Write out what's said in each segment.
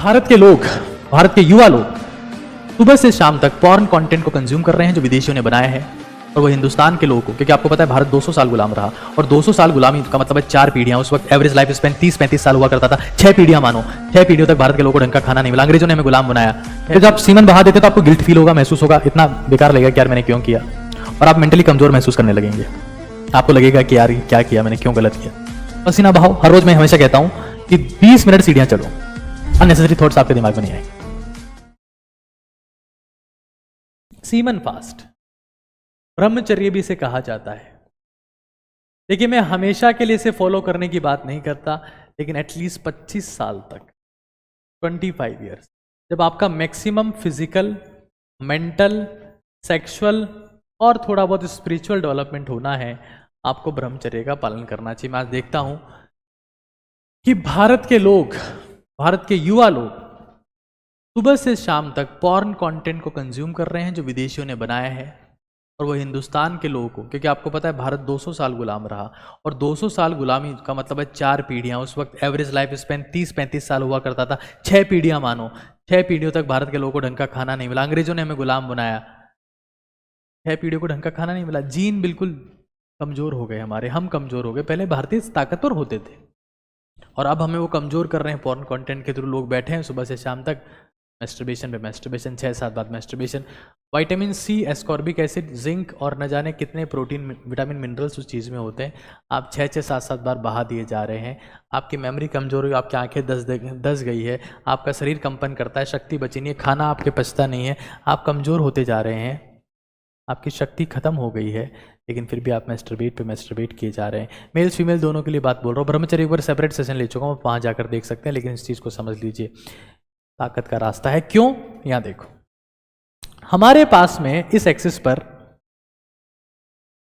भारत के लोग, भारत के युवा लोग सुबह से शाम तक पॉर्न कंटेंट को कंज्यूम कर रहे हैं जो विदेशियों ने बनाया है, और वो हिंदुस्तान के लोगों को, क्योंकि आपको पता है भारत 200 साल गुलाम रहा, और 200 साल गुलामी का मतलब है 4 पीढ़ियां। उस वक्त एवरेज लाइफ स्पैन 30-35 साल हुआ करता था। 6 पीढ़ियां मानो, 6 पीढ़ियों तक भारत के लोगों को ढंग का खाना नहीं मिला, अंग्रेजों ने हमें गुलाम बनाया। फिर जब आप सीमन बहा देते तो आपको गिल्ट फील होगा, महसूस होगा, इतना बेकार लगेगा कि यार मैंने क्यों किया, और आप मेंटली कमजोर महसूस करने लगेंगे। आपको लगेगा कि यार क्या किया मैंने, क्यों गलत किया। पसीना बहाओ। हर रोज मैं हमेशा कहता हूं कि 20 मिनट सीढ़ियां चढ़ो, अननेसेसरी थॉट्स आपके दिमाग में नहीं आए। सीमन फास्ट, ब्रह्मचर्य भी इसे कहा जाता है। देखिए, मैं हमेशा के लिए इसे फॉलो करने की बात नहीं करता, लेकिन एटलीस्ट 25 साल तक, 25 ईयर्स, जब आपका मैक्सिमम फिजिकल, मेंटल, सेक्सुअल और थोड़ा बहुत स्पिरिचुअल डेवलपमेंट होना है, आपको ब्रह्मचर्य का पालन करना चाहिए। मैं आज देखता हूं कि भारत के लोग, भारत के युवा लोग सुबह से शाम तक पॉर्न कंटेंट को कंज्यूम कर रहे हैं जो विदेशियों ने बनाया है, और वो हिंदुस्तान के लोगों को, क्योंकि आपको पता है भारत 200 साल गुलाम रहा, और 200 साल गुलामी का मतलब है 4 पीढ़ियां। उस वक्त एवरेज लाइफ स्पैन 30-35 साल हुआ करता था। 6 पीढ़ियां मानो, 6 पीढ़ियों तक भारत के लोगों को ढंग का खाना नहीं मिला, अंग्रेजों ने हमें गुलाम बनाया। 6 पीढ़ियों को ढंग का खाना नहीं मिला, जीन बिल्कुल कमजोर हो गए हमारे, हम कमजोर हो गए। पहले भारतीय ताकतवर होते थे, और अब हमें वो कमजोर कर रहे हैं पॉर्न कंटेंट के थ्रू। लोग बैठे हैं सुबह से शाम तक मैस्टरबेशन पे मैस्टरबेशन, 6-7 बार masturbation. Vitamin C, ascorbic acid, zinc और न जाने कितने प्रोटीन, विटामिन, मिनरल्स उस चीज़ में होते हैं, आप 6-6, 7-7 बार बहा दिए जा रहे हैं। आपकी मेमोरी कमजोर हुई, आपकी आंखें दस गई है, आपका शरीर कंपन करता है, शक्ति बची नहीं है, खाना आपके पचता नहीं है, आप कमजोर होते जा रहे हैं, आपकी शक्ति खत्म हो गई है, लेकिन फिर भी आप मैस्टरबेट पे मैस्टरबेट किए जा रहे हैं। मेल्स फीमेल दोनों के लिए बात बोल रहा हूँ। ब्रह्मचर्य पर सेपरेट सेशन ले चुका हूँ, वहाँ जाकर देख सकते हैं, लेकिन इस चीज़ को समझ लीजिए, ताकत का रास्ता है। क्यों? यहां देखो, हमारे पास में इस एक्सिस पर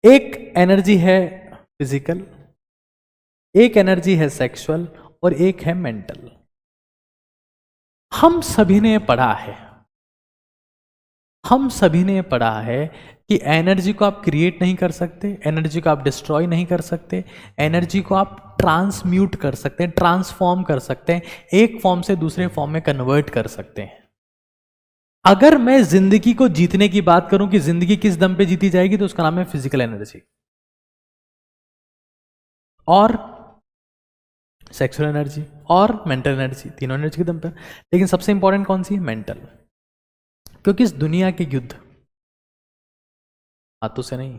एक एनर्जी है फिजिकल, एक एनर्जी है सेक्सुअल, और एक है मेंटल। हम सभी ने पढ़ा है, हम सभी ने पढ़ा है कि एनर्जी को आप क्रिएट नहीं कर सकते, एनर्जी को आप डिस्ट्रॉय नहीं कर सकते, एनर्जी को आप ट्रांसम्यूट कर सकते हैं, ट्रांसफॉर्म कर सकते हैं, एक फॉर्म से दूसरे फॉर्म में कन्वर्ट कर सकते हैं। अगर मैं जिंदगी को जीतने की बात करूं कि जिंदगी किस दम पे जीती जाएगी, तो उसका नाम है फिजिकल एनर्जी और सेक्सुअल एनर्जी और मेंटल एनर्जी, तीनों एनर्जी के दम पर। लेकिन सबसे इंपॉर्टेंट कौन सी है? मेंटल, क्योंकि इस दुनिया के युद्ध हाथों से नहीं,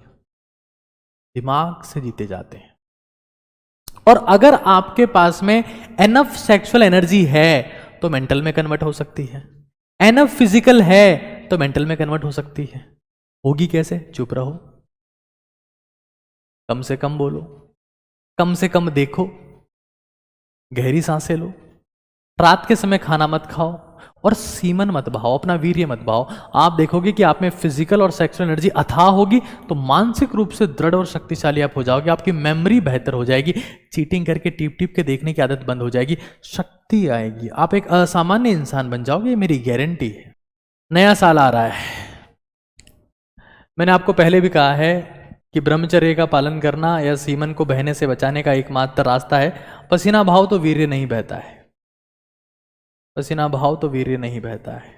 दिमाग से जीते जाते हैं। और अगर आपके पास में एनफ सेक्सुअल एनर्जी है तो मेंटल में कन्वर्ट हो सकती है, एनफ फिजिकल है तो मेंटल में कन्वर्ट हो सकती है। होगी कैसे? चुप रहो, कम से कम बोलो, कम से कम देखो, गहरी सांसें लो, रात के समय खाना मत खाओ, और सीमन मत बहाओ, अपना वीर्य मत बहाओ। आप देखोगे कि आप में फिजिकल और सेक्सुअल एनर्जी अथाह होगी, तो मानसिक रूप से दृढ़ और शक्तिशाली आप हो जाओगे, आपकी मेमोरी बेहतर हो जाएगी, चीटिंग करके टीप टीप के देखने की आदत बंद हो जाएगी, शक्ति आएगी, आप एक असामान्य इंसान बन जाओगे, ये मेरी गारंटी है। नया साल आ रहा है, मैंने आपको पहले भी कहा है कि ब्रह्मचर्य का पालन करना या सीमन को बहने से बचाने का एकमात्र रास्ता है पसीना बहाओ तो वीर्य नहीं बहता है, पसीना बहाओ तो वीर्य नहीं बहता है।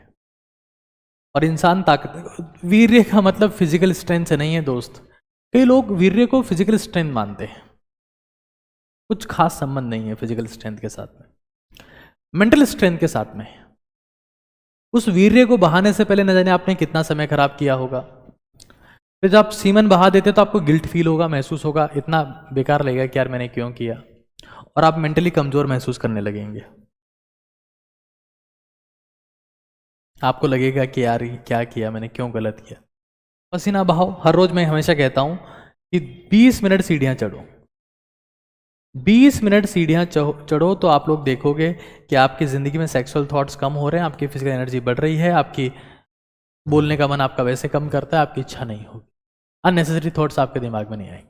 और इंसान ताकत, वीर्य का मतलब फिजिकल स्ट्रेंथ से नहीं है दोस्त। कई लोग वीर्य को फिजिकल स्ट्रेंथ मानते हैं, कुछ खास संबंध नहीं है फिजिकल स्ट्रेंथ के साथ में, मेंटल स्ट्रेंथ के साथ में। उस वीर्य को बहाने से पहले न जाने आपने कितना समय खराब किया होगा। फिर जब आप सीमन बहा देते तो आपको गिल्ट फील होगा, महसूस होगा, इतना बेकार लगेगा कि यार मैंने क्यों किया, और आप मेंटली कमजोर महसूस करने लगेंगे। आपको लगेगा कि यार क्या किया मैंने, क्यों गलत किया। पसीना बहाओ। हर रोज मैं हमेशा कहता हूं कि 20 मिनट सीढ़ियां चढ़ो, 20 मिनट सीढ़ियां चढ़ो, तो आप लोग देखोगे कि आपकी जिंदगी में सेक्सुअल थॉट्स कम हो रहे हैं, आपकी फिजिकल एनर्जी बढ़ रही है, आपकी बोलने का मन आपका वैसे कम करता है, आपकी इच्छा नहीं होगी, अननेसेसरी थॉट्स आपके दिमाग में नहीं आएंगे।